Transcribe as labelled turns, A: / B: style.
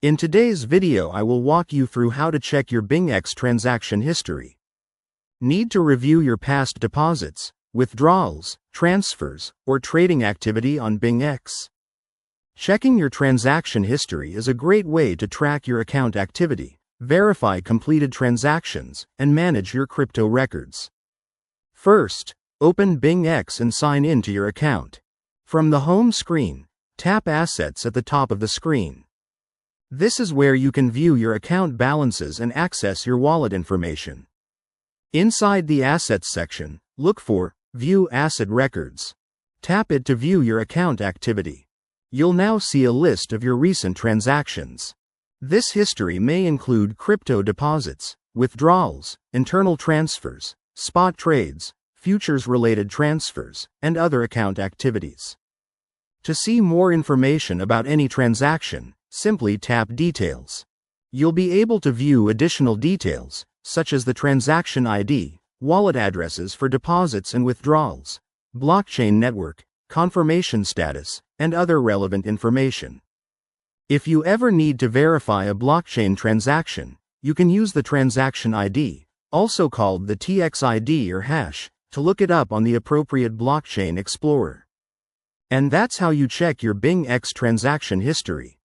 A: In today's video I will walk you through how to check your BingX transaction history. Need to review your past deposits, withdrawals, transfers, or trading activity on BingX? Checking your transaction history is a great way to track your account activity, verify completed transactions, and manage your crypto records. First, open BingX and sign in to your account. From the home screen, tap Assets at the top of the screen. This is where you can view your account balances and access your wallet information. Inside the Assets section, look for View Asset Records. Tap it to view your account activity. You'll now see a list of your recent transactions. This history may include crypto deposits, withdrawals, internal transfers, spot trades, futures-related transfers, and other account activities. To see more information about any transaction, simply tap Details. You'll be able to view additional details, such as the transaction ID, wallet addresses for deposits and withdrawals, blockchain network, confirmation status, and other relevant information. If you ever need to verify a blockchain transaction, you can use the transaction ID, also called the TXID or hash, to look it up on the appropriate blockchain explorer. And that's how you check your BingX transaction history.